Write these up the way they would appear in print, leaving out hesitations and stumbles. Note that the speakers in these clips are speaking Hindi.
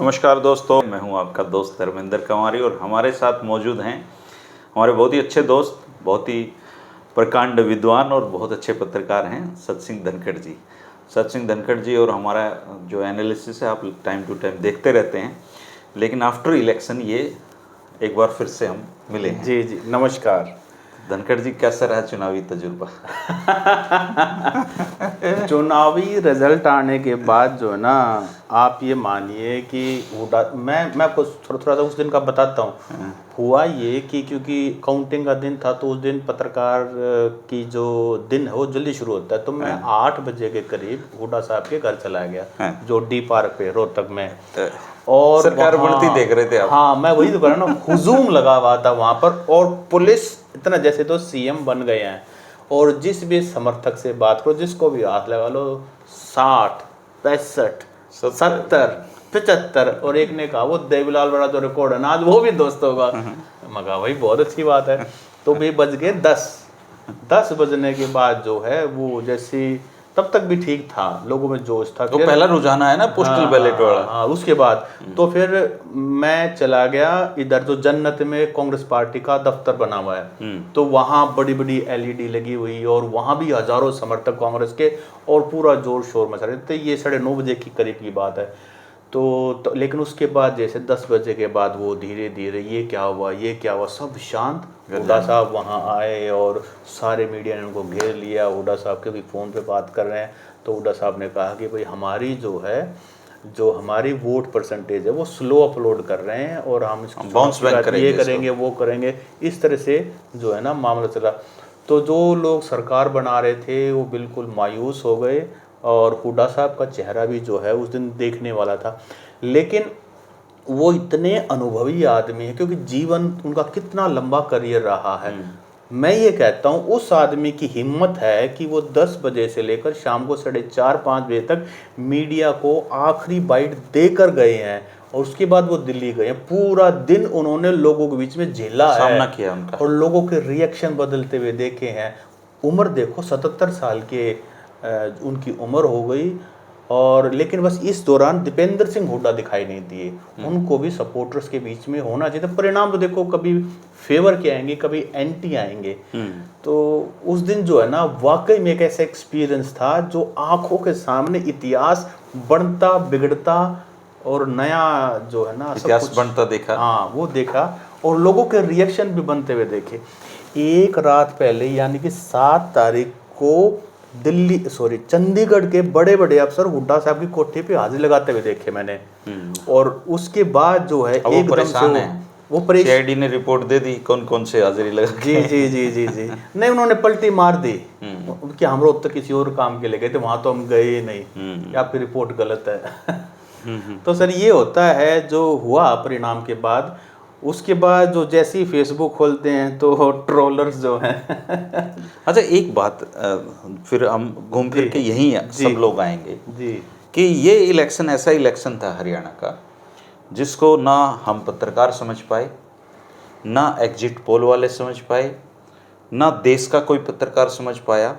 नमस्कार दोस्तों, मैं हूं आपका दोस्त धर्मेंद्र कंवारी और हमारे साथ मौजूद हैं हमारे बहुत ही अच्छे दोस्त, बहुत ही प्रकांड विद्वान और बहुत अच्छे पत्रकार हैं सतसिंह धनखड़ जी। सतसिंह धनखड़ जी और हमारा जो एनालिसिस है आप टाइम टू टाइम देखते रहते हैं, लेकिन आफ्टर इलेक्शन ये एक बार फिर से हम मिले हैं। जी जी, नमस्कार। धनखड़ जी, कैसा रहा चुनावी तजुर्बा? चुनावी रिजल्ट आने के बाद जो है ना, आप ये मानिए कि मैं आपको थोड़ा थोड़ा सा उस दिन का बताता हूँ। हुआ ये कि क्योंकि काउंटिंग का दिन था तो उस दिन पत्रकार की जो दिन है वो जल्दी शुरू होता है, तो मैं 8 बजे के करीब हुड्डा साहब के घर चला गया, जो डी पार्क पे रोहतक में। और सरकार बढ़ती देख रहे थे आप? हाँ, मैं वही तो कह रहा हूँ ना, हुजूम लगा हुआ था वहाँ पर, और पुलिस इतना जैसे तो सीएम बन गए हैं। और जिस भी समर्थक से बात करो, जिसको भी हाथ लगा लो, 60, 65, 70, 75, और एक ने कहा वो देवीलाल बड़ा जो रिकॉर्ड है ना आज वो भी दोस्त होगा। मैं कहा भाई बहुत अच्छी बात है। तो भी बज गए 10 बजने के बाद जो है वो जैसी, तब तक भी ठीक था, लोगों में जोश था। तो पहला रुझान है ना पोस्टल बैलेट वाला। हाँ, उसके बाद तो फिर मैं चला गया इधर, जो जन्नत में कांग्रेस पार्टी का दफ्तर बना हुआ है, तो वहाँ बड़ी बड़ी एलईडी लगी हुई और वहाँ भी हजारों समर्थक कांग्रेस के, और पूरा जोर शोर मचा रहे थे। ये 9:30 बजे की करीब की बात है। तो लेकिन उसके बाद जैसे 10 बजे के बाद वो धीरे धीरे ये क्या हुआ, सब शांत। हुड्डा साहब वहाँ आए और सारे मीडिया ने उनको घेर लिया। हुड्डा साहब के भी फ़ोन पे बात कर रहे हैं, तो हुड्डा साहब ने कहा कि भाई हमारी जो हमारी वोट परसेंटेज है वो स्लो अपलोड कर रहे हैं और हम बाउंस बैक करेंगे, ये करेंगे वो करेंगे, इस तरह से जो है ना मामला चला। तो जो लोग सरकार बना रहे थे वो बिल्कुल मायूस हो गए, और हुड्डा साहब का चेहरा भी जो है उस दिन देखने वाला था। लेकिन वो इतने अनुभवी आदमी है, क्योंकि जीवन उनका कितना लंबा करियर रहा है। मैं ये कहता हूँ उस आदमी की हिम्मत है कि वो 10 बजे से लेकर शाम को 4:30-5 बजे तक मीडिया को आखिरी बाइट देकर गए हैं, और उसके बाद वो दिल्ली गए हैं। पूरा दिन उन्होंने लोगों के बीच में झेला है, सामना किया उनका, और लोगों के रिएक्शन बदलते हुए देखे हैं। उम्र देखो, 77 साल के उनकी उम्र हो गई, और लेकिन बस इस दौरान दीपेंद्र सिंह हुड्डा दिखाई नहीं दिए। उनको भी सपोर्टर्स के बीच में होना चाहिए था। परिणाम तो देखो, कभी फेवर के आएंगे, कभी एंटी आएंगे। तो उस दिन जो है ना, वाकई में एक ऐसा एक्सपीरियंस था जो आंखों के सामने इतिहास बनता बिगड़ता और नया जो है ना इतिहास बनता देखा। हाँ, वो देखा, और लोगों के रिएक्शन भी बनते हुए देखे। एक रात पहले यानी कि 7 तारीख को चंडीगढ़ के बड़े बड़े अफसर हुड्डा साहब की कोठी पे हाजिरी लगाते हुए देखे मैंने। और उसके बाद जो है एकदम से वो सीआईडी ने रिपोर्ट दे दी कौन कौन से हाजिरी लगा। जी जी जी जी जी नहीं, उन्होंने पलटी मार दी कि हम लोग तो किसी और काम के लिए गए थे, वहां तो हम गए ही नहीं, या फिर रिपोर्ट गलत है। तो सर ये होता है जो हुआ परिणाम के बाद। उसके बाद जो जैसे ही फेसबुक खोलते हैं तो ट्रोलर्स जो हैं। अच्छा, एक बात, फिर हम घूम फिर के यहीं सब लोग आएंगे जी कि ये इलेक्शन ऐसा इलेक्शन था हरियाणा का जिसको ना हम पत्रकार समझ पाए, ना एग्जिट पोल वाले समझ पाए, ना देश का कोई पत्रकार समझ पाया।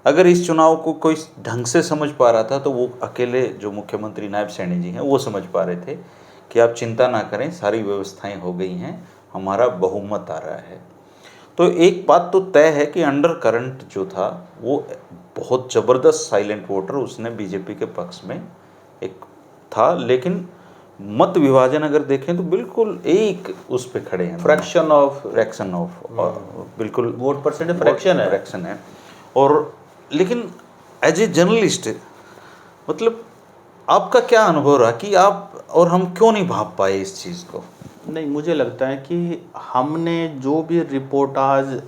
अगर इस चुनाव को कोई ढंग से समझ पा रहा था तो वो अकेले जो मुख्यमंत्री नायब सैनी जी हैं वो समझ पा रहे थे कि आप चिंता ना करें, सारी व्यवस्थाएं हो गई हैं, हमारा बहुमत आ रहा है। तो एक बात तो तय है कि अंडर करंट जो था वो बहुत ज़बरदस्त साइलेंट वोटर उसने बीजेपी के पक्ष में एक था, लेकिन मत विभाजन अगर देखें तो बिल्कुल एक उस पे खड़े हैं, फ्रैक्शन ऑफ बिल्कुल वोट परसेंट फ्रैक्शन है। और लेकिन एज ए जर्नलिस्ट मतलब आपका क्या अनुभव रहा कि आप और हम क्यों नहीं भाप पाए इस चीज़ को? नहीं, मुझे लगता है कि हमने जो भी रिपोर्टाज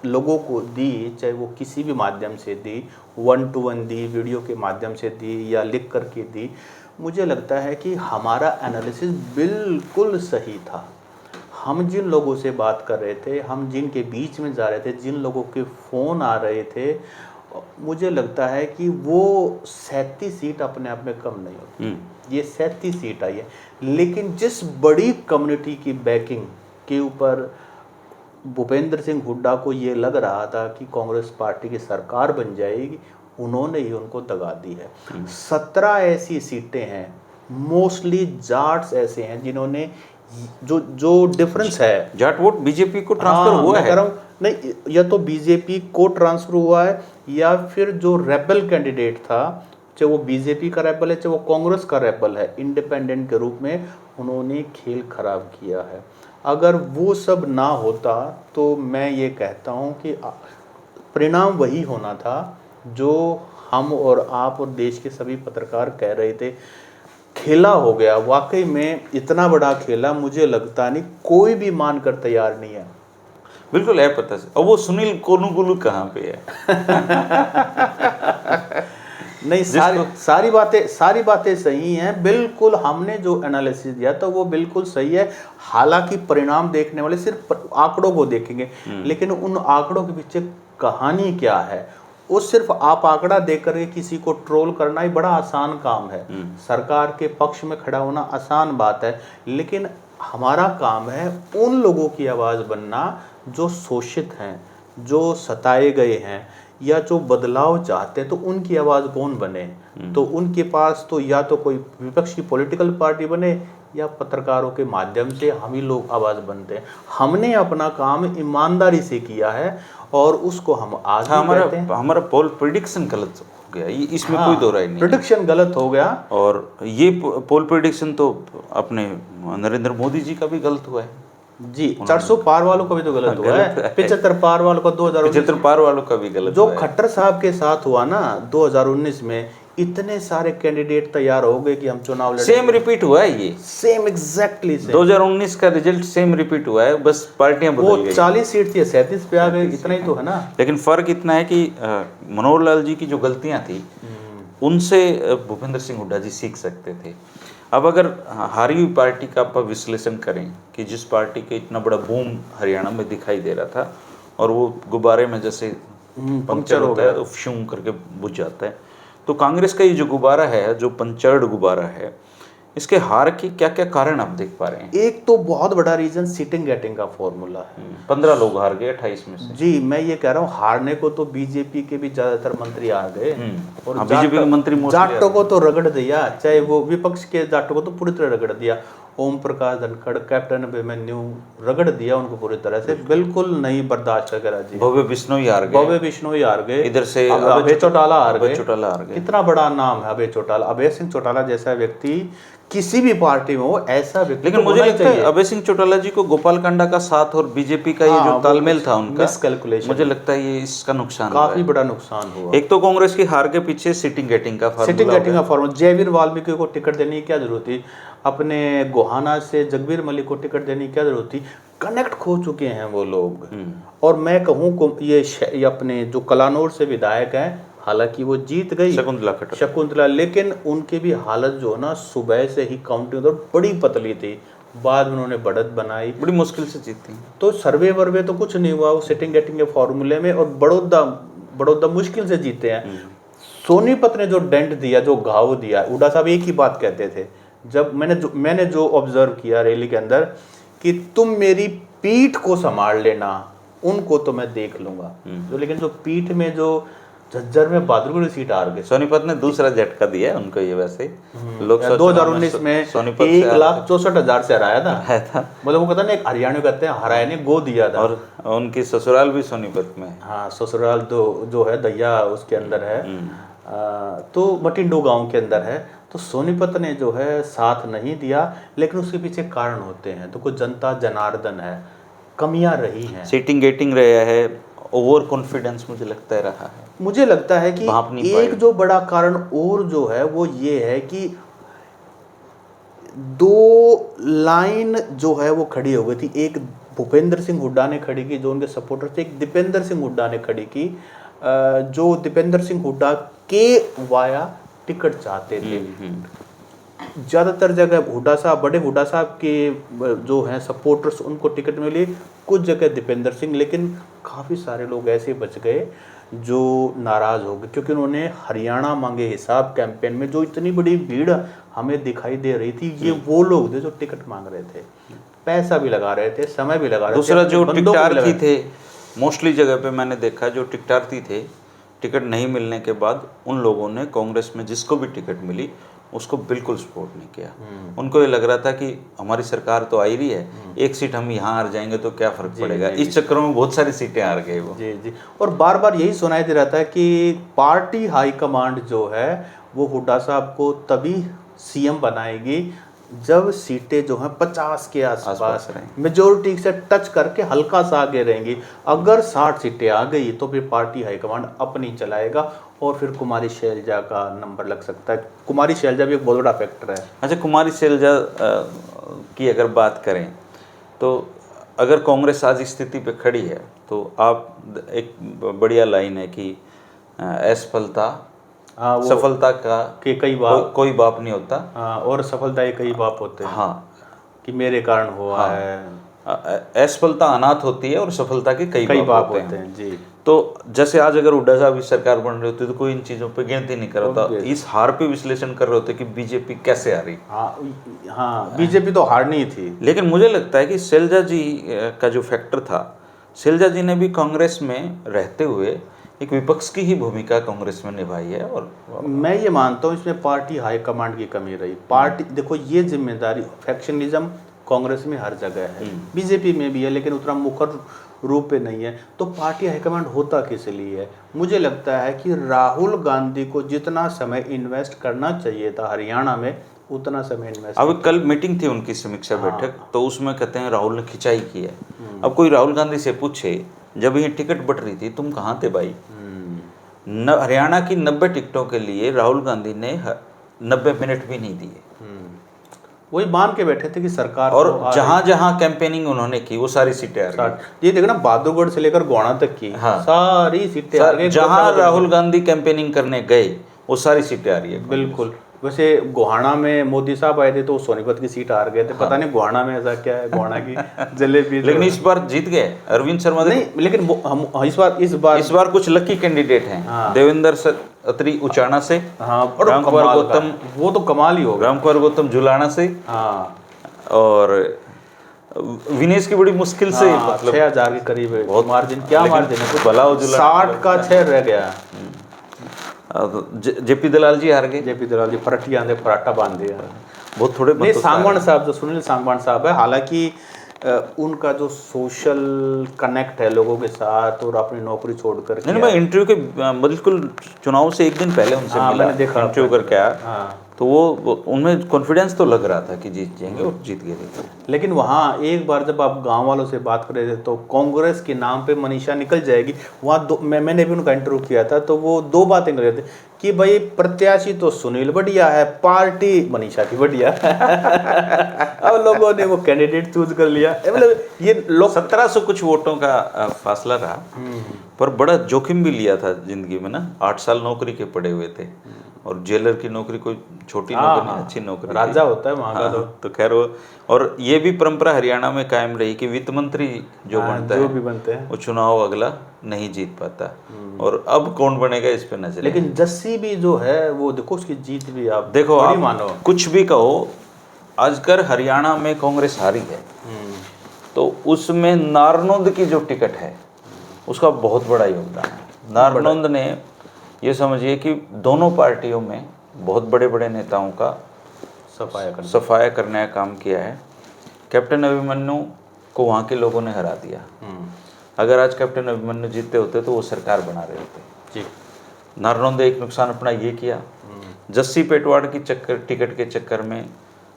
लोगों को दी, चाहे वो किसी भी माध्यम से दी, 1-to-1 दी, वीडियो के माध्यम से दी या लिख करके दी, मुझे लगता है कि हमारा एनालिसिस बिल्कुल सही था। हम जिन लोगों से बात कर रहे थे, हम जिनके बीच में जा रहे थे, जिन लोगों के फ़ोन आ रहे थे, मुझे लगता है कि वो 37 सीट अपने आप में कम नहीं होती। ये 37 सीट आई है, लेकिन जिस बड़ी कम्युनिटी की बैकिंग के ऊपर भूपेंद्र सिंह हुड्डा को ये लग रहा था कि कांग्रेस पार्टी की सरकार बन जाएगी, उन्होंने ही उनको दगा दी है। 17 ऐसी सीटें हैं, मोस्टली जाट्स ऐसे हैं जिन्होंने जो जो डिफरेंस है, जाट वोट बीजेपी को ट्रांसफर हुआ मैं है। कह रहा हूँ नहीं, या तो बीजेपी को ट्रांसफर हुआ है या फिर जो रेबल कैंडिडेट था, चाहे वो बीजेपी का रेबल है चाहे वो कांग्रेस का रेबल है, इंडिपेंडेंट के रूप में उन्होंने खेल खराब किया है। अगर वो सब ना होता तो मैं ये कहता हूँ कि परिणाम वही होना था जो हम और आप और देश के सभी पत्रकार कह रहे थे। खेला हो गया, वाकई में इतना बड़ा खेला, मुझे लगता नहीं कोई भी मानकर तैयार नहीं है। बिल्कुल है पता से। और वो सुनील कोनुगुलु कहाँ पे है? नहीं, सारी बातें सही हैं, बिल्कुल हमने जो एनालिसिस दिया था वो बिल्कुल सही है। हालांकि परिणाम देखने वाले सिर्फ आंकड़ों को देखेंगे, लेकिन उन आंकड़ों के पीछे कहानी क्या है, वो सिर्फ आप आंकड़ा देख करके किसी को ट्रोल करना ही बड़ा आसान काम है। सरकार के पक्ष में खड़ा होना आसान बात है, लेकिन हमारा काम है उन लोगों की आवाज़ बनना जो शोषित हैं, जो सताए गए हैं, या जो बदलाव चाहते हैं। तो उनकी आवाज़ कौन बने? तो उनके पास तो या तो कोई विपक्ष की पॉलिटिकल पार्टी बने या पत्रकारों के माध्यम से हम ही लोग आवाज़ बनते हैं। हमने अपना काम ईमानदारी से किया है और उसको हम आज भी कहते हैं। हमारा पोल प्रिडिक्शन गलत हो गया, इसमें कोई दो राय नहीं। प्रिडिक्शन गलत हो गया, और ये पोल प्रिडिक्शन तो अपने नरेंद्र मोदी जी का भी गलत हुआ है जी। 400 पार वालों का भी तो गलत हुआ है, 75 पार वालों का 75 पार वालों का भी गलत जो हुआ है। खट्टर साहब के साथ हुआ ना 2019 में, इतने सारे कैंडिडेट तैयार हो गए कि हम चुनाव लड़ेंगे। सेम रिपीट हुआ है, ये सेम एग्जैक्टली 2019 का रिजल्ट सेम रिपीट हुआ है, बस पार्टियां बदल गई। 40 सीट थी 37 पे आ गए, इतना ही तो है ना। लेकिन फर्क इतना है कि मनोहर लाल जी की जो गलतियां थी उनसे भूपेंद्र सिंह हुड्डा जी सीख सकते थे। अब अगर हारी हुई पार्टी का आप विश्लेषण करें कि जिस पार्टी के इतना बड़ा बूम हरियाणा में दिखाई दे रहा था और वो गुब्बारे में जैसे पंक्चर होता है तो फ्यूं करके बुझ जाता है, तो कांग्रेस का ये जो गुब्बारा है, जो पंचर्ड गुब्बारा है, इसके हार के क्या क्या कारण आप देख पा रहे हैं? एक तो बहुत बड़ा रीजन सिटिंग गेटिंग का फॉर्मूला है। 15 लोग हार गए 28 में से। जी, मैं ये कह रहा हूँ हारने को तो बीजेपी के भी ज्यादातर मंत्री आ गए और बीजेपी के मंत्री जाटों को तो रगड़ दिया, चाहे वो विपक्ष के जाटों को तो पूरी तरह रगड़ दिया। ओम प्रकाश धनखड़, कैप्टन अभिमन्यु, रगड़ दिया उनको पूरी तरह से, बिल्कुल नहीं बर्दाश्त कर रहा जी। भव्य बिश्नोई हार गए, भव्य बिश्नोई हार गए, इधर से अभय चौटाला हार गए। कितना बड़ा नाम है अभय चौटाला। अभय सिंह चौटाला जैसा व्यक्ति किसी भी पार्टी में हो, ऐसा व्यक्ति। लेकिन मुझे लगता है अभय सिंह चौटाला जी को गोपाल कांडा का साथ और बीजेपी का ये जो तालमेल था उनका, मिसकैलकुलेशन, मुझे लगता है ये इसका नुकसान काफी बड़ा नुकसान हुआ। एक तो कांग्रेस की हार के पीछे सिटिंग गेटिंग का फॉर्मूला। जयवीर वाल्मीकि को टिकट देने की क्या जरूरत थी? अपने गोहाना से जगबीर मलिक को टिकट देने की क्या जरूरत थी? कनेक्ट खो चुके हैं वो लोग। और मैं कहूँ ये अपने जो कलानौर से विधायक हैं, हालांकि वो जीत गई शकुंतला, लेकिन उनकी भी हालत जो है ना, सुबह से ही काउंटिंग तो बड़ी पतली थी, बाद में उन्होंने बढ़त बनाई, बड़ी मुश्किल से जीती। तो सर्वे वर्वे तो कुछ नहीं हुआ वो सिटिंग गेटिंग के फॉर्मूले में, और बड़ौदा मुश्किल से जीते हैं। सोनीपत ने जो डेंट दिया, जो घाव दिया, हुड्डा साहब एक ही बात कहते थे, जब मैंने जो ऑब्जर्व किया रैली के अंदर, कि तुम मेरी पीठ को संभाल लेना, उनको तो मैं देख लूंगा। जो लेकिन जो पीठ में जो झज्जर में बहादुरगढ़ सीट हार गए, सोनीपत ने दूसरा झटका दिया उनको। ये वैसे लोग 2019 में 1,64,000 से हराया था। मतलब वो कहता ना, एक हरियाणा कहते हैं हराया ने गो दिया था। और उनकी ससुराल भी सोनीपत में। हाँ, ससुराल तो जो है दैया उसके अंदर है, तो मटिंडो गांव के अंदर है। तो सोनीपत ने जो है साथ नहीं दिया, लेकिन उसके पीछे कारण होते हैं। तो कुछ जनता जनार्दन है, कमियां रही हैं, सिटिंग गेटिंग रहा है, ओवर कॉन्फिडेंस मुझे लगता है रहा है। मुझे लगता है कि एक जो बड़ा कारण और जो है वो ये है कि 2 लाइन जो है वो खड़ी हो गई थी। एक भूपेंद्र सिंह हुड्डा ने खड़ी की, जो उनके सपोर्टर थे, एक दीपेंद्र सिंह हुड्डा ने खड़ी की, जो दीपेंद्र सिंह हुड्डा के वाया टिकट चाहते थे। ज़्यादातर जगह हुड्डा साहब, बड़े हुड्डा साहब के जो हैं सपोर्टर्स, उनको टिकट मिली, कुछ जगह दीपेंद्र सिंह, लेकिन काफ़ी सारे लोग ऐसे बच गए जो नाराज़ हो गए, क्योंकि उन्होंने हरियाणा मांगे हिसाब कैंपेन में जो इतनी बड़ी भीड़ हमें दिखाई दे रही थी, ये वो लोग थे जो टिकट मांग रहे थे, पैसा भी लगा रहे थे, समय भी लगा रहे थे। दूसरा जो टिकटार्थी थे, मोस्टली जगह पे मैंने देखा जो टिकटार्थी थे, टिकट नहीं मिलने के बाद उन लोगों ने कांग्रेस में जिसको भी टिकट मिली उसको बिल्कुल सपोर्ट नहीं किया। उनको ये लग रहा था कि हमारी सरकार तो आ ही रही है, एक सीट हम यहाँ हार जाएंगे तो क्या फर्क पड़ेगा। इस चक्करों में बहुत सारी सीटें हार गए वो। जी जी। और बार बार यही सुनाई दे रहा था कि पार्टी हाईकमांड जो है वो हुड्डा साहब को तभी सीएम बनाएगी जब सीटें जो हैं 50 के आसपास मेजोरिटी से टच करके हल्का सा आगे रहेंगी। अगर 60 सीटें आ गई तो फिर पार्टी हाईकमांड अपनी चलाएगा और फिर कुमारी शैलजा का नंबर लग सकता है। कुमारी शैलजा भी एक बहुत बड़ा फैक्टर है। अच्छा, कुमारी शैलजा की अगर बात करें तो अगर कांग्रेस आज स्थिति पे खड़ी है तो आप एक बढ़िया लाइन है कि असफलता सफलता का कि कई बार कोई बाप नहीं होता। और सफलता के कई बाप होते हैं। हाँ, कि मेरे कारण हुआ है। असफलता अनाथ होती है और सफलता के कई बाप होते हैं जी। तो जैसे आज अगर हुड्डा साहब की सरकार बन रही होती तो कोई इन चीज़ों पे गिनती नहीं कर रहा था, इस हार पे विश्लेषण कर रहे होते कि बीजेपी कैसे आ रही। हाँ, बीजेपी तो हारनी थी। लेकिन मुझे लगता है कि शैलजा जी का जो फैक्टर था, शैलजा जी ने भी कांग्रेस में रहते हुए एक विपक्ष की ही भूमिका कांग्रेस में निभाई है। और मैं ये मानता हूँ इसमें पार्टी हाईकमांड की कमी रही। पार्टी देखो, ये जिम्मेदारी फैक्शनिज्म कांग्रेस में हर जगह है, बीजेपी में भी है, लेकिन उतना मुखर रूप पे नहीं है। तो पार्टी हाईकमांड होता किस लिए है? मुझे लगता है कि राहुल गांधी को जितना समय इन्वेस्ट करना चाहिए था हरियाणा में, उतना समय इन्वेस्ट। अब कल मीटिंग थी उनकी समीक्षा बैठक, तो उसमें कहते हैं राहुल ने खिंचाई की है। अब कोई राहुल गांधी से पूछे, जब ये टिकट बट रही थी तुम कहाँ थे भाई? हरियाणा की 90 टिकटों के लिए राहुल गांधी ने 90 मिनट भी नहीं दिए। वही मान के बैठे थे कि सरकार, और जहां जहां कैंपेनिंग उन्होंने की वो सारी सीटें आ रही। ये देखना, बहादुरगढ़ से लेकर गोहाना तक की सारी सीटें आ रही। जहां राहुल गांधी कैंपेनिंग करने गए वो सारी सीटें आ रही है। बिल्कुल। वैसे गोहाना में मोदी साहब आए थे तो सोनीपत की सीट हार गए थे। पता नहीं गोहाना में ऐसा क्या है, गोहाना की जलेबी। लेकिन इस बार जीत गए अरविंद शर्मा। नहीं, लेकिन हम इस बार कुछ लकी कैंडिडेट हैं। देवेंद्र अत्री उचाना से, रामकुमार गौतम, वो तो कमाल ही होगा। रामकुमार गौतम जुलाना से, और विनेश की बड़ी मुश्किल से, मतलब 6000 के करीब है बहुत मार्जिन। क्या मार्जिन है? भला 60 का 6 रह गया। जेपी दलाल जी हार गए। जेपी दलाल जी फरटिया ने फराटा बांध दिया। बहुत थोड़े नहीं, सांगवान साहब, जो सुनील सांगवान साहब है, हालांकि उनका जो सोशल कनेक्ट है लोगों के साथ और अपनी नौकरी छोड़कर। नहीं, मैं इंटरव्यू के बिल्कुल चुनाव से एक दिन पहले उनसे मिला, मैंने देखा इंटरव्यू करके आया। तो वो उनमें कॉन्फिडेंस तो लग रहा था कि जीत जाएंगे, और जीत गए थे। लेकिन वहाँ एक बार जब आप गांव वालों से बात कर रहे थे तो कांग्रेस के नाम पे मनीषा निकल जाएगी, वहाँ मैंने भी उनका इंटरव्यू किया था, तो वो 2 बातें कर रहे थे कि भाई प्रत्याशी तो सुनील बढ़िया है, पार्टी मनीषा की बढ़िया। अब लोगों ने वो कैंडिडेट चूज कर लिया। मतलब ये लोग 1700 कुछ वोटों का फासला रहा, पर बड़ा जोखिम भी लिया था जिंदगी में ना। 8 साल नौकरी के पड़े हुए थे, और जेलर की नौकरी कोई छोटी नौकरी नहीं, अच्छी नौकरी, राजा होता है वहाँ का। तो खैर वो, और ये भी परंपरा हरियाणा में कायम रही कि वित्त मंत्री जो बनता है, भी बनते हैं, वो चुनाव अगला नहीं जीत पाता। और अब कौन बनेगा इस पे नजर। लेकिन जस्सी भी जो है वो देखो, उसकी जीत भी आप देखो, आप मानो कुछ भी कहो, आजकल हरियाणा में कांग्रेस हारी है, तो उसमें नारनौंद की जो टिकट है उसका बहुत बड़ा योगदान है। नारनौंद ने, ये समझिए कि दोनों पार्टियों में बहुत बड़े बड़े नेताओं का सफाया करने का काम किया है। कैप्टन अभिमन्यु को वहाँ के लोगों ने हरा दिया। अगर आज कैप्टन अभिमन्यु जीतते होते तो वो सरकार बना रहे होते जी। नारनौंद एक नुकसान अपना ये किया, जस्सी पेटवाड़ की टिकट के चक्कर में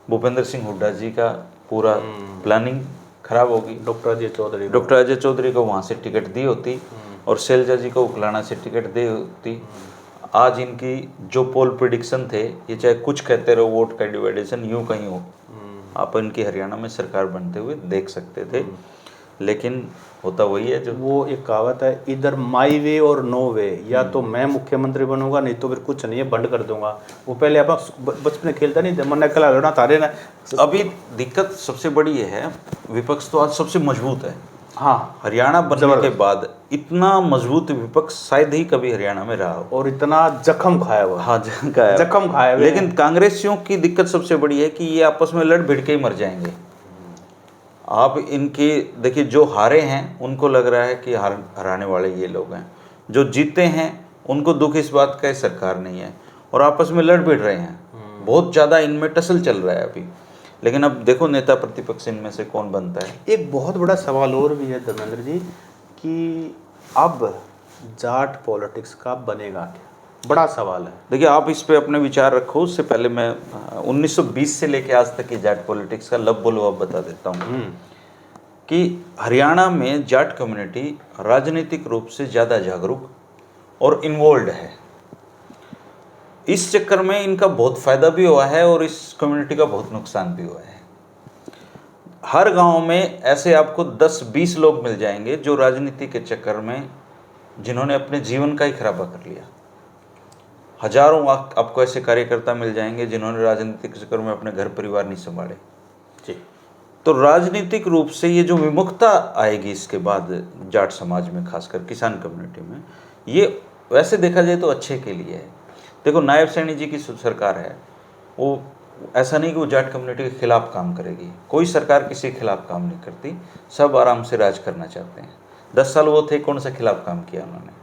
भूपेंद्र सिंह हुड्डा जी का पूरा प्लानिंग खराब होगी। डॉक्टर अजय चौधरी को वहाँ से टिकट दी होती, और शैलजा जी को उकलाना से टिकट दी होती। आज इनकी जो पोल प्रिडिक्शन थे, ये चाहे कुछ कहते रहो, वोट का डिवाइडेशन यूं कहीं हो, आप इनकी हरियाणा में सरकार बनते हुए देख सकते थे। लेकिन होता वही है, जो वो एक कहावत है, इधर माई वे और नो वे, या तो मैं मुख्यमंत्री बनूंगा, नहीं तो फिर कुछ नहीं है, बंद कर दूंगा। वो पहले आप बचपन में खेलता नहीं थे, मन कला लड़ना तारे ना। अभी दिक्कत सबसे बड़ी ये है, विपक्ष तो आज सबसे मजबूत है। हाँ, हरियाणा बनने के बाद इतना मजबूत विपक्ष शायद ही कभी हरियाणा में रहा हो, और इतना जख्म खाया हुआ। हाँ, जख्म खाया हुआ। लेकिन कांग्रेसियों की दिक्कत सबसे बड़ी है कि ये आपस में लड़ भिड़ के ही मर जाएंगे। आप इनके देखिए, जो हारे हैं उनको लग रहा है कि हराने वाले ये लोग हैं, जो जीते हैं उनको दुख इस बात का सरकार नहीं है, और आपस में लड़ भिड़ रहे हैं। बहुत ज़्यादा इनमें टसल चल रहा है अभी। लेकिन अब देखो नेता प्रतिपक्ष इनमें से कौन बनता है। एक बहुत बड़ा सवाल और भी है धर्मेंद्र जी कि अब जाट पॉलिटिक्स का बनेगा क्या, बड़ा सवाल है। देखिए आप इस पे अपने विचार रखो, उससे पहले मैं 1920 से लेके आज तक की जाट पॉलिटिक्स का लब बोलो अब बता देता हूँ कि हरियाणा में जाट कम्युनिटी राजनीतिक रूप से ज़्यादा जागरूक और इन्वॉल्व है। इस चक्कर में इनका बहुत फायदा भी हुआ है और इस कम्युनिटी का बहुत नुकसान भी हुआ है। हर गांव में ऐसे आपको 10-20 लोग मिल जाएंगे जो राजनीति के चक्कर में जिन्होंने अपने जीवन का ही खराबा कर लिया। हजारों आपको ऐसे कार्यकर्ता मिल जाएंगे जिन्होंने राजनीति के चक्कर में अपने घर परिवार नहीं संभाले जी। तो राजनीतिक रूप से ये जो विमुखता आएगी इसके बाद जाट समाज में, खासकर किसान कम्युनिटी में, ये वैसे देखा जाए तो अच्छे के लिए है। देखो नायब सैनी जी की सरकार है, वो ऐसा नहीं कि वो जाट कम्युनिटी के खिलाफ काम करेगी। कोई सरकार किसी के खिलाफ काम नहीं करती, सब आराम से राज करना चाहते हैं। 10 साल वो थे, कौन सा खिलाफ काम किया उन्होंने।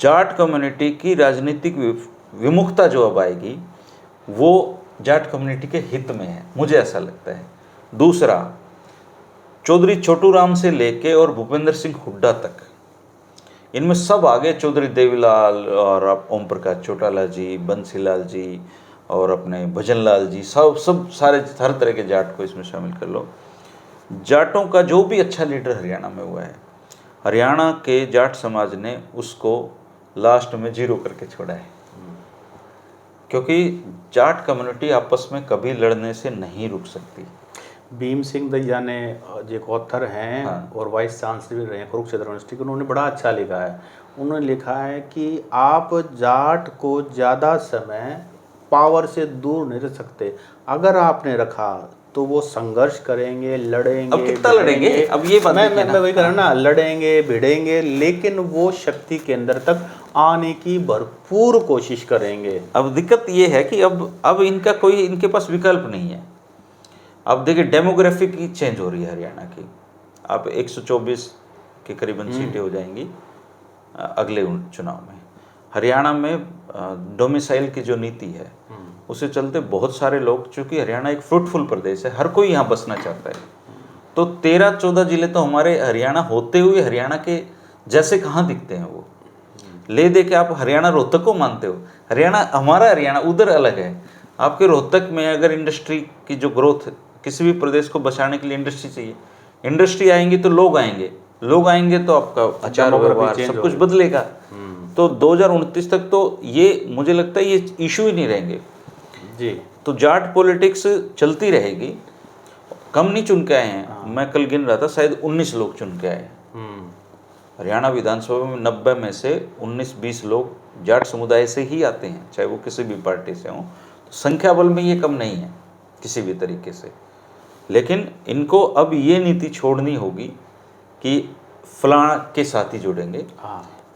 जाट कम्युनिटी की राजनीतिक विमुखता जो अब आएगी वो जाट कम्युनिटी के हित में है, मुझे ऐसा लगता है। दूसरा, चौधरी छोटू राम से लेके और भूपेंद्र सिंह हुड्डा तक, इनमें सब आगे, चौधरी देवीलाल और ओम प्रकाश चौटाला जी, बंसीलाल जी और अपने भजनलाल जी, सब सारे हर तरह के जाट को इसमें शामिल कर लो। जाटों का जो भी अच्छा लीडर हरियाणा में हुआ है, हरियाणा के जाट समाज ने उसको लास्ट में 0 करके छोड़ा है, क्योंकि जाट कम्युनिटी आपस में कभी लड़ने से नहीं रुक सकती। भीम सिंह दहिया ने जो एक ऑथर हैं और वाइस चांसलर भी रहे हैं कुरुक्षेत्र यूनिवर्सिटी के, उन्होंने बड़ा अच्छा लिखा है। उन्होंने लिखा है कि आप जाट को ज़्यादा समय पावर से दूर नहीं रख सकते। अगर आपने रखा तो वो संघर्ष करेंगे, लड़ेंगे। अब कितना लड़ेंगे? अब ये बात मैं वही कह रहा हूं ना, लड़ेंगे भिड़ेंगे, लेकिन वो शक्ति केंद्र तक आने की भरपूर कोशिश करेंगे। अब दिक्कत ये है कि अब इनके पास विकल्प नहीं है। अब देखिए डेमोग्राफी की चेंज हो रही है हरियाणा की। अब 124 के करीबन सीटें हो जाएंगी अगले चुनाव में। हरियाणा में डोमिसाइल की जो नीति है उसे चलते बहुत सारे लोग, चूंकि हरियाणा एक फ्रूटफुल प्रदेश है, हर कोई यहाँ बसना चाहता है, तो 13-14 जिले तो हमारे हरियाणा होते हुए हरियाणा के जैसे कहाँ दिखते हैं। वो ले दे के आप हरियाणा रोहतक को मानते हो, हरियाणा हमारा हरियाणा उधर अलग है। आपके रोहतक में अगर इंडस्ट्री की जो ग्रोथ, किसी भी प्रदेश को बचाने के लिए इंडस्ट्री चाहिए, इंडस्ट्री आएंगी तो लोग आएंगे तो आपका आचार व्यवहार सब कुछ बदलेगा। तो 2029 तक तो ये मुझे लगता है ये इशू ही नहीं रहेंगे जी। तो जाट पॉलिटिक्स चलती रहेगी। कम नहीं चुन के आए हैं, मैं कल गिन रहा था, शायद 19 लोग चुन के आए। हरियाणा विधानसभा में 90 में से 19-20 लोग जाट समुदाय से ही आते हैं, चाहे वो किसी भी पार्टी से हों। तो संख्या बल में ये कम नहीं है किसी भी तरीके से। लेकिन इनको अब ये नीति छोड़नी होगी कि फलां के साथ ही जुड़ेंगे।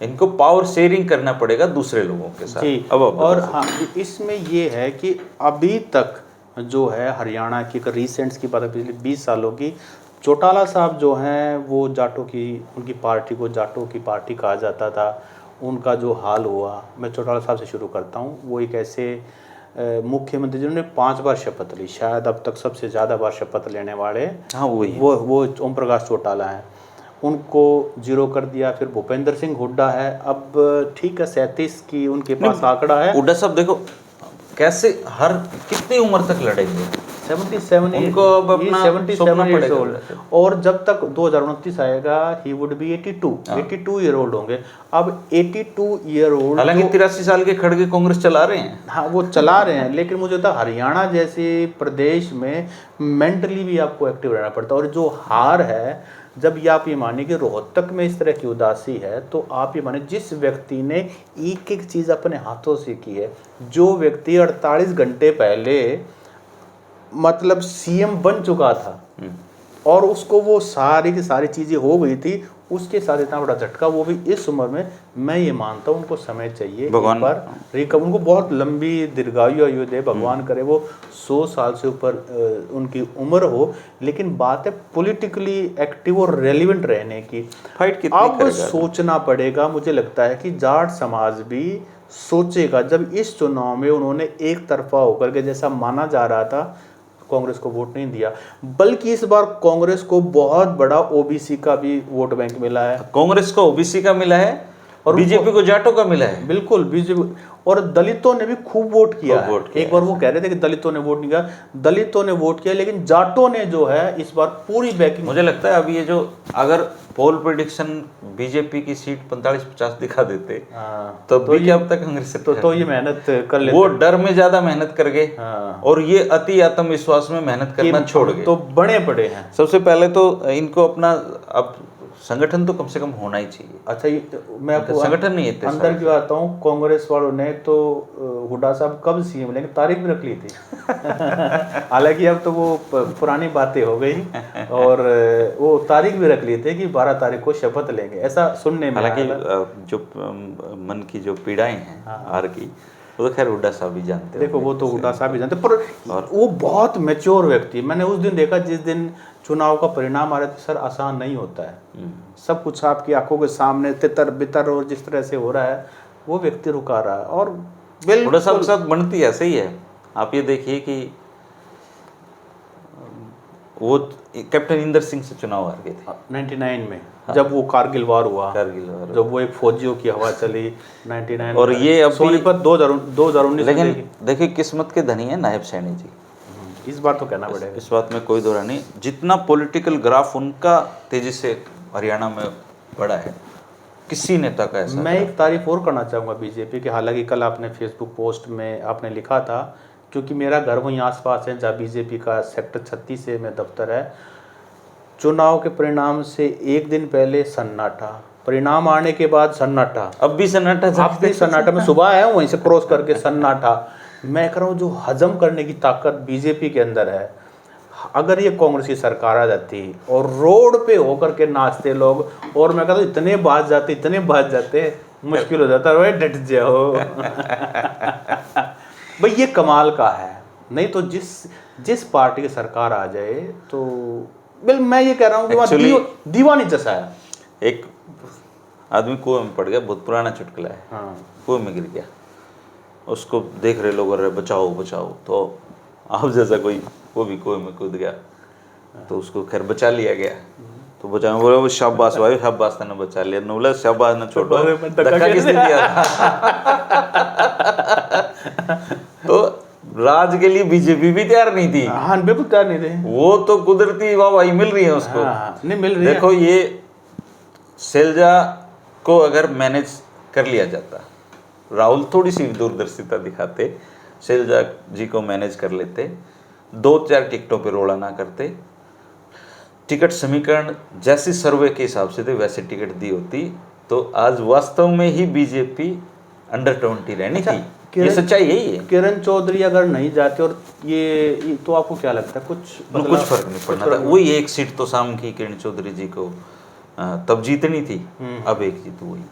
इनको पावर शेयरिंग करना पड़ेगा दूसरे लोगों के साथ। जी। और हाँ, इसमें ये है कि अभी तक जो है हरियाणा की रिसेंट्स की बात है, पिछले 20 सालों की, चौटाला साहब जो हैं वो जाटों की, उनकी पार्टी को जाटों की पार्टी कहा जाता था। उनका जो हाल हुआ, मैं चौटाला साहब से शुरू करता हूँ। वो एक ऐसे मुख्यमंत्री जिन्होंने 5 बार शपथ ली, शायद अब तक सबसे ज़्यादा बार शपथ लेने वाले। हाँ वो ओम प्रकाश चौटाला हैं। उनको 0 कर दिया। फिर भूपेंद्र सिंह हुड्डा है, अब ठीक है 37 की उनके पास आंकड़ा है। हुड्डा साहब देखो कैसे कितनी उम्र तक लड़ेंगे, 77 उनको अब अपना 77 years old, और जब तक 2029 आएगा he would be 82 year old होंगे। अब 82 ईयर ओल्ड, हालांकि 83 साल के खड़गे कांग्रेस चला रहे हैं। हाँ वो चला रहे हैं, लेकिन मुझे लगता है हरियाणा जैसे प्रदेश में मेंटली भी आपको एक्टिव रहना पड़ता है। और जो हार है, जब ये आप ये मानिए कि रोहतक में इस तरह की उदासी है, तो आप ये माने जिस व्यक्ति ने एक एक चीज़ अपने हाथों से की है, जो व्यक्ति 48 घंटे पहले मतलब सीएम बन चुका था और उसको वो सारी की सारी चीज़ें हो गई थी, उसके साथ इतना बड़ा झटका, वो भी इस उम्र में, मैं ये मानता हूँ उनको समय चाहिए भगवान पर रिकवर, उनको बहुत लंबी दीर्घायु आयु दे भगवान, करे वो 100 साल से ऊपर उनकी उम्र हो। लेकिन बात है पॉलिटिकली एक्टिव और रेलिवेंट रहने की। फाइट कितनी अब करेगा? सोचना पड़ेगा, मुझे लगता है कि जाट समाज भी सोचेगा जब इस चुनाव में उन्होंने एक तरफा होकर के, जैसा माना जा रहा था, कांग्रेस को वोट नहीं दिया, बल्कि इस बार कांग्रेस को बहुत बड़ा ओबीसी का भी वोट बैंक मिला है। कांग्रेस को ओबीसी का मिला है और बीजेपी को जाटों का मिला है। बिल्कुल, बीजेपी और दलितों ने भी खूब वोट किया है। एक बार वो कह रहे थे कि दलितों ने वोट नहीं किया, दलितों ने वोट किया, लेकिन जाटों ने जो है इस बार पूरी बैकिंग। मुझे लगता है अब ये जो अगर पोल प्रेडिक्शन बीजेपी की सीट 45-50 दिखा देते तो भी क्या अब तक कांग्रेस तो ये मेहनत कर लेते, वो डर में ज्यादा मेहनत कर गए और ये अति आत्मविश्वास में मेहनत करना छोड़ गए, तो बड़े बड़े हैं। सबसे पहले तो इनको अपना अब संगठन तो कम से कम होना ही चाहिए। अच्छा, मैं आपको संगठन नहीं है अंदर की बात हूँ, कांग्रेस वालों ने तो हुड्डा साहब कब सीएम लेंगे तारीख भी रख ली थी। हालांकि अब तो वो पुरानी बातें हो गई और वो तारीख भी रख ली थी कि 12 तारीख को शपथ लेंगे, ऐसा सुनने में। हालांकि जो मन की जो पीड़ाएं हैं हार की, वो तो खैर हुड्डा साहब ही जानते हैं। देखो वो तो हुड्डा साहब ही जानते, पर वो बहुत मैच्योर व्यक्ति। मैंने उस दिन देखा जिस दिन चुनाव का परिणाम आ रहा था, सर आसान नहीं होता है, सब कुछ आपकी आंखों के सामने तितर बितर और जिस तरह से हो रहा है, वो व्यक्ति रुका रहा है। और हुड्डा साहब के साथ बनती ऐसे ही है। आप ये देखिए कि वो कैप्टन इंदर सिंह से चुनाव हार गए थे 99 में, जब वो कारगिल वार हुआ, जब वो एक फौजियों की हवा चली 99। और ये अब सोनीपत 2019। लेकिन देखिए किस्मत के धनी है नायब सैनी जी, इस बार तो कहना पड़ेगा, इस बात में कोई दो राय नहीं। जितना पॉलिटिकल ग्राफ उनका तेजी से हरियाणा में बढ़ा है, किसी नेता का ऐसा। मैं एक तारीफ और करना चाहूँगा बीजेपी की। हालांकि कल आपने फेसबुक पोस्ट में आपने लिखा था, क्योंकि मेरा घर वहीं आसपास है जहाँ बीजेपी का सेक्टर 36 से में दफ्तर है। चुनाव के परिणाम से एक दिन पहले सन्नाटा, परिणाम आने के बाद सन्नाटा, अब भी सन्नाटा, अब भी सन्नाटा। मैं सुबह आया हूँ वहीं से क्रॉस करके, सन्नाटा। मैं कह रहा हूँ जो हजम करने की ताकत बीजेपी के अंदर है, अगर ये कांग्रेस की सरकार आ जाती और रोड पे होकर के नाचते लोग, और मैं कहता हूँ इतने बाज जाते मुश्किल हो जाता है, भाई डट जाओ। भाई ये कमाल का है। नहीं तो जिस पार्टी की सरकार आ जाए तो बिल, मैं ये कह रहा हूँ कि वहाँ दीवानी जैसा है। एक आदमी कुएं में पड़ गया, बहुत पुराना चुटकुला है। हाँ, कुएं में गिर गया, उसको देख रहे लोग, अरे बचाओ बचाओ, तो आप जैसा कोई वो भी कुएं में कूद गया, तो उसको खैर बचा लिया गया। तो बचाओ बोले वो शाबाश भाई शाबाश, तने बचा लिया। न बोला शाबाश न छोड़ो, धक्का किसने दिया था? तो राज के लिए बीजेपी भी तैयार नहीं थी। हाँ बिल्कुल तैयार नहीं थे। वो तो कुदरती वाहवाही मिल रही है उसको। हाँ, नहीं मिल रही है। देखो ये शैलजा को अगर मैनेज कर लिया जाता, राहुल थोड़ी सी दूरदर्शिता दिखाते, शैलजा जी को मैनेज कर लेते, 2-4 टिकटों पे रोड़ा ना करते, टिकट समीकरण जैसे सर्वे के हिसाब से थे वैसे टिकट दी होती, तो आज वास्तव में ही बीजेपी अंडर 20 रहनी थी। ये सच्चाई यही है। किरण चौधरी अगर नहीं जाते और ये तो आपको क्या लगता है कुछ फर्क नहीं पड़ना था। वही एक सीट तो शाम की किरण चौधरी जी को तब जीतनी थी, अब एक जीत वही।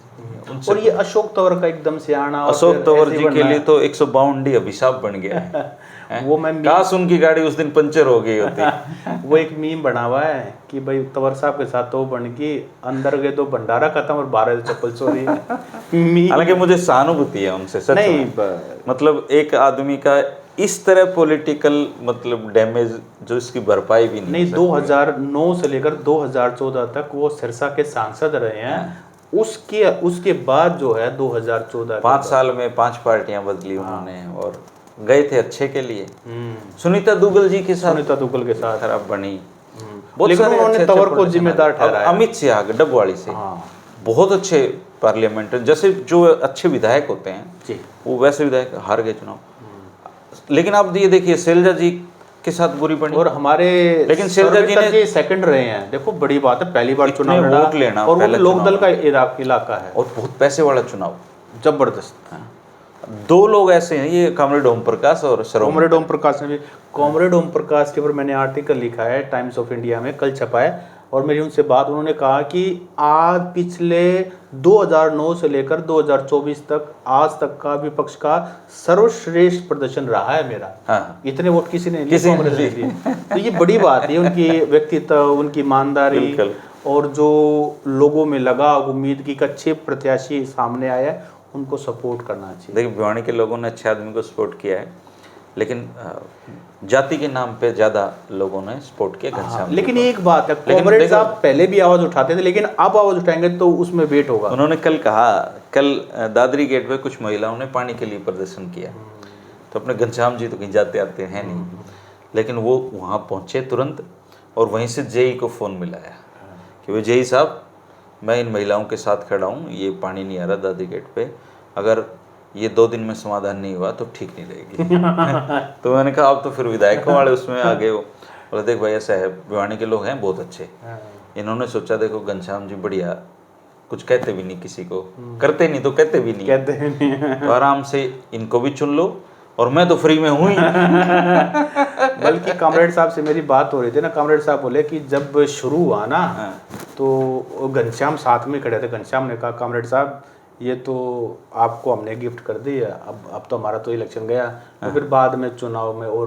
और ये अशोक तंवर का एकदम से आना, अशोक तंवर जी के लिए तो 152 अभिशाप बन गया है। वो मैं काश उनकी गाड़ी उस दिन पंचर हो गई होती। वो एक मीम बना हुआ है कि भाई तंवर साहब के साथ तो बन गई, अंदर गए तो भंडारा खत्म और 12 चप्पल चोरी। हालांकि मुझे सहानुभूति है उनसे, सच नहीं मतलब एक आदमी का इस तरह पॉलिटिकल मतलब डैमेज जो इसकी भरपाई भी नहीं 2009 से लेकर 2014 तक वो सिरसा के सांसद रहे हैं। उसके बाद जो है 2014 5 साल में 5 पार्टियां बदली उन्होंने, और गए थे अच्छे के लिए। सुनीता दुग्गल जी के साथ खराब बनी, लेकिन उन्होंने तंवर को जिम्मेदार ठहराया। अमित शाह डबवाड़ी से बहुत अच्छे पार्लियामेंटर, जैसे जो अच्छे विधायक होते हैं वो वैसे विधायक हार गए चुनाव। लेकिन आप ये देखिए शैलजा जी के साथ बुरी बनी, और हमारे लेकिन शैलजा जी ने सेकंड रहे हैं। देखो बड़ी बात है, पहली बार चुनाव वोट लेना, और वो लोकदल का इलाका है और बहुत पैसे वाला चुनाव, जबरदस्त। 2 लोग ऐसे हैं, ये कॉमरेड ओम प्रकाश और कॉमरेड ओम प्रकाश ने भी, कॉमरेड ओम प्रकाश के ऊपर मैंने आर्टिकल लिखा है टाइम्स ऑफ इंडिया में, कल छपा है। और मेरी उनसे बात, उन्होंने कहा कि आज पिछले 2009 से लेकर 2024 तक आज तक का विपक्ष का सर्वश्रेष्ठ प्रदर्शन रहा है मेरा। इतने वोट किसी ने लिए। तो ये बड़ी बात है, उनकी व्यक्तित्व, उनकी ईमानदारी, और जो लोगों में लगा उम्मीद की अच्छे प्रत्याशी सामने आया, उनको सपोर्ट करना चाहिए। देखिए भिवानी के लोगों ने अच्छे आदमी को सपोर्ट किया है, लेकिन जाति के नाम पे ज़्यादा लोगों ने सपोर्ट किया घनश्याम जी लेकिन को। एक बात है, लेकिन कॉमरेड देखो- साहब पहले भी आवाज़ उठाते थे, लेकिन अब आवाज़ उठाएंगे तो उसमें वेट होगा। उन्होंने कल कहा, कल दादरी गेट पे कुछ महिलाओं ने पानी के लिए प्रदर्शन किया, तो अपने घनश्याम जी तो कहीं जाते आते हैं नहीं, लेकिन वो वहाँ पहुँचे तुरंत और वहीं से जेई को फ़ोन मिलाया कि वो जेई साहब मैं इन महिलाओं के साथ खड़ा हूँ, ये पानी नहीं आ रहा दादरी गेट पे, अगर ये 2 दिन में समाधान नहीं हुआ तो ठीक नहीं रहेगी। तो मैंने कहा अब तो फिर विधायकों वाले उसमें आ गए हो। बोले देख भाई ऐसा है, भिवानी के लोग हैं बहुत अच्छे, इन्होंने सोचा देखो घनश्याम जी बढ़िया, कुछ कहते भी नहीं किसी को, करते नहीं तो कहते भी नहीं, कहते नहीं तो आराम से इनको भी चुन लो और मैं तो फ्री में हूँ ही। बल्कि कॉमरेड साहब से मेरी बात हो रही थी ना, कॉमरेड साहब बोले कि जब शुरू हुआ ना तो घनश्याम साथ में खड़े थे। घनश्याम ने कहा कॉमरेड साहब ये तो आपको हमने गिफ्ट कर दी है, अब तो हमारा तो इलेक्शन गया। तो फिर बाद में चुनाव में और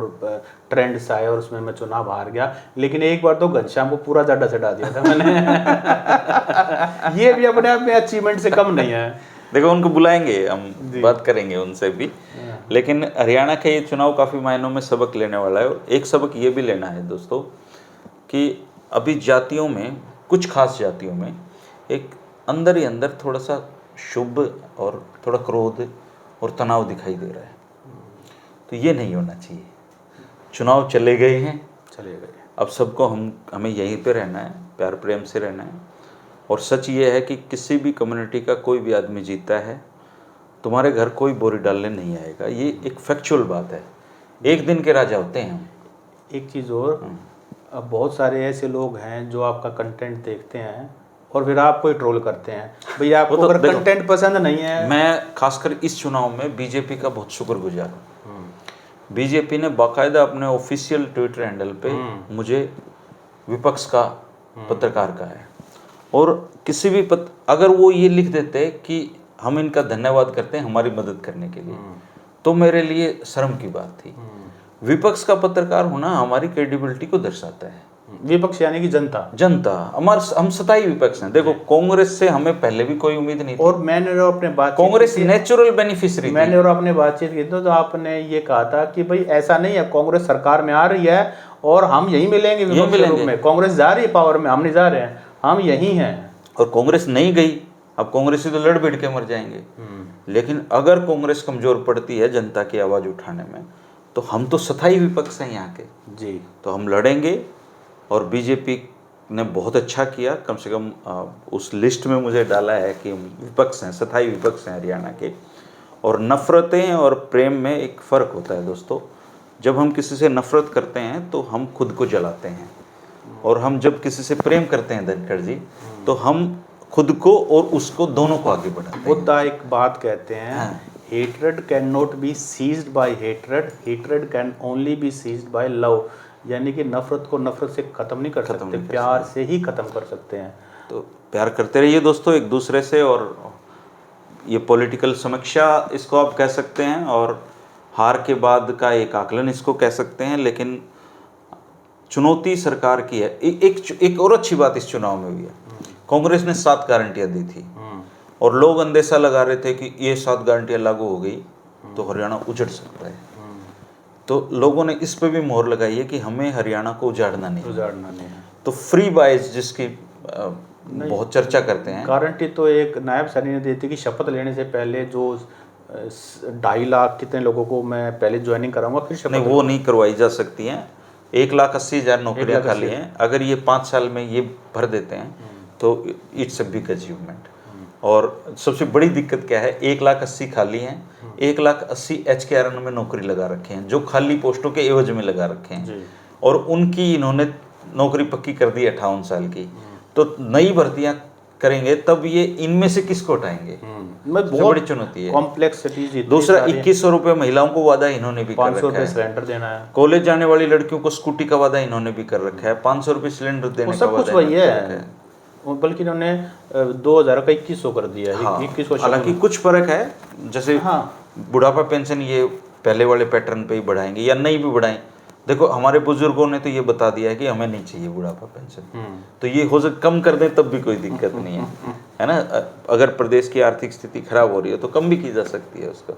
ट्रेंड्स आए और उसमें मैं चुनाव हार गया, लेकिन एक बार तो घनश्याम को पूरा जाडा चढ़ा दिया था मैंने। ये भी अपने आप में अचीवमेंट से कम नहीं है। देखो उनको बुलाएंगे, हम बात करेंगे उनसे भी, लेकिन हरियाणा का ये चुनाव काफ़ी मायनों में सबक लेने वाला है। और एक सबक ये भी लेना है दोस्तों कि अभी जातियों में, कुछ खास जातियों में एक अंदर ही अंदर थोड़ा सा शुभ और थोड़ा क्रोध और तनाव दिखाई दे रहा है, तो ये नहीं होना चाहिए। चुनाव चले गए हैं, चले गए, अब सबको हमें यहीं पे रहना है, प्यार प्रेम से रहना है। और सच ये है कि किसी भी कम्युनिटी का कोई भी आदमी जीता है, तुम्हारे घर कोई बोरी डालने नहीं आएगा, ये एक फैक्चुअल बात है। एक दिन के राजा होते हैं हम। एक चीज़ और, अब बहुत सारे ऐसे लोग हैं जो आपका कंटेंट देखते हैं और फिर आपको ही ट्रोल करते हैं। भैया आपको तो अगर देखो, कंटेंट पसंद नहीं है, मैं खासकर इस चुनाव में बीजेपी का बहुत शुक्रगुजार हूँ। बीजेपी ने बाकायदा अपने ऑफिशियल ट्विटर हैंडल पे मुझे विपक्ष का पत्रकार कहा है, और किसी भी अगर वो ये लिख देते कि हम इनका धन्यवाद करते हैं हमारी मदद करने के लिए, तो मेरे लिए शर्म की बात थी। विपक्ष का पत्रकार होना हमारी क्रेडिबिलिटी को दर्शाता है। विपक्ष यानी कि जनता, हम सताई विपक्ष हैं। देखो कांग्रेस से हमें पहले भी कोई उम्मीद नहीं थी, और मैंने अपने बात कांग्रेस नेचुरल बेनिफिशियरी थी। मैंने और अपने बातचीत की तो आपने ये कहा था कि भाई ऐसा नहीं है, कांग्रेस सरकार में आ रही है और हम यहीं मिलेंगे विपक्ष के रूप में। कांग्रेस जा रही है पावर में, हम नहीं जा रहे हैं, हम यहीं हैं। और कांग्रेस नहीं गई, अब कांग्रेस से तो लड़ भिड़ के मर जाएंगे। लेकिन अगर कांग्रेस कमजोर पड़ती है जनता की आवाज़ उठाने में, तो हम तो सथाई विपक्ष हैं यहाँ के जी, तो हम लड़ेंगे। और बीजेपी ने बहुत अच्छा किया, कम से कम उस लिस्ट में मुझे डाला है कि विपक्ष हैं, सथाई विपक्ष हैं हरियाणा के। और नफ़रतें और प्रेम में एक फ़र्क होता है दोस्तों। जब हम किसी से नफ़रत करते हैं तो हम खुद को जलाते हैं, और हम जब किसी से प्रेम करते हैं धनखड़ जी, तो हम खुद को और उसको दोनों को आगे बढ़ाते हैं। बुद्धा एक बात कहते हैं, hatred can not be ceased by hatred, hatred can only be ceased by love. यानी कि नफरत को नफरत से खत्म नहीं कर सकते, प्यार से ही खत्म कर सकते हैं। तो प्यार करते रहिए दोस्तों एक दूसरे से, और ये पॉलिटिकल समीक्षा इसको आप कह सकते हैं, और हार के बाद का एक आकलन इसको कह सकते हैं। लेकिन चुनौती सरकार की है। एक और अच्छी बात इस चुनाव में हुई है, कांग्रेस ने 7 गारंटियां दी थी, और लोग अंदेशा लगा रहे थे कि ये 7 गारंटियां लागू हो गई तो हरियाणा उजड़ सकता है। तो लोगों ने इस पे भी मोहर लगाई है कि हमें हरियाणा को उजाड़ना नहीं है। तो फ्री बाइज जिसकी बहुत चर्चा करते हैं, गारंटी तो एक नायब सैनी ने दी थी कि शपथ लेने से पहले जो 2.5 लाख कितने लोगों को मैं पहले ज्वाइनिंग कराऊंगा, फिर शपथ नहीं वो नहीं करवाई जा सकती हैं। 1,80,000 नौकरियां खाली हैं, अगर ये 5 साल में ये भर देते हैं तो इट्स अ बिग अचीवमेंट। और सबसे बड़ी दिक्कत क्या है, 1,80,000 खाली हैं, 1,80,000 HKRN में नौकरी लगा रखे हैं, जो खाली पोस्टों के एवज में लगा रखे हैं, और उनकी इन्होंने नौकरी पक्की कर दी 58 साल की। तो नई भर्तियां करेंगे तब ये इनमें से किसको हटाएंगे, बहुत बड़ी चुनौती है, कॉम्प्लेक्सिटी। दूसरा 2100 रुपये महिलाओं को वादा इन्होंने भी कर रखा है, 500 रुपये सिलेंडर देना है, कॉलेज जाने वाली लड़कियों को स्कूटी का वादा इन्होंने भी कर रखा है, 500 रुपये सिलेंडर देने का वादा सब कुछ वही है। बल्कि इन्होंने 2000 का 2100 कर दिया है। हाँ, 2100 हालांकि कुछ फर्क है, जैसे बुढ़ापा पेंशन ये पहले वाले पैटर्न पे ही बढ़ाएंगे या नहीं भी बढ़ाएं, देखो हमारे बुजुर्गों ने तो ये बता दिया है कि हमें नहीं चाहिए बुढ़ापा पेंशन, तो ये हो सके कम कर दें तब भी कोई दिक्कत नहीं है ना। अगर प्रदेश की आर्थिक स्थिति खराब हो रही है तो कम भी की जा सकती है उसको।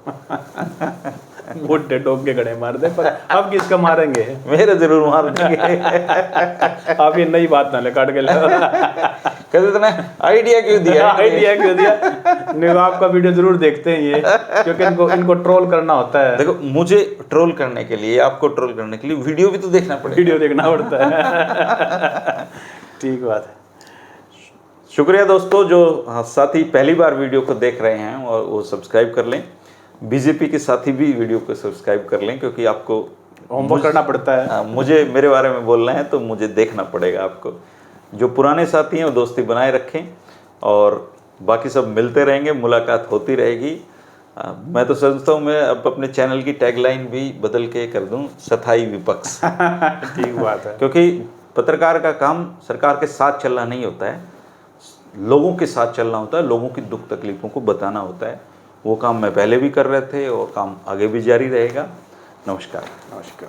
बुढ़े डोब के गड़े मार दे, पर अब किसका मारेंगे? मेरे जरूर मार देंगे। आप ये नई बात ना ले काट के ले। कहते थे ना आइडिया क्यों दिया, आइडिया क्यों दिया? नहीं, आपका वीडियो जरूर देखते हैं ये, क्योंकि इनको ट्रोल करना होता है। देखो मुझे ट्रोल करने के लिए, आपको ट्रोल करने के लिए वीडियो भी तो देखना पड़ेगा। वीडियो देखना पड़ता है। ठीक बात है। शुक्रिया दोस्तों जो साथी पहली बार वीडियो को देख रहे हैं और वो सब्सक्राइब कर लें। बीजेपी के साथी भी वीडियो को सब्सक्राइब कर लें, क्योंकि आपको होमवर्क करना पड़ता है। मुझे मेरे बारे में बोलना है तो मुझे देखना पड़ेगा आपको। जो पुराने साथी हैं वो दोस्ती बनाए रखें, और बाकी सब मिलते रहेंगे, मुलाकात होती रहेगी। मैं तो समझता हूँ मैं अब अपने चैनल की टैगलाइन भी बदल के कर दूं, सथाई विपक्ष। ठीक बात है। क्योंकि पत्रकार का काम सरकार के साथ चलना नहीं होता है, लोगों के साथ चलना होता है, लोगों की दुख तकलीफ़ों को बताना होता है। वो काम मैं पहले भी कर रहे थे और काम आगे भी जारी रहेगा। नमस्कार। नमस्कार।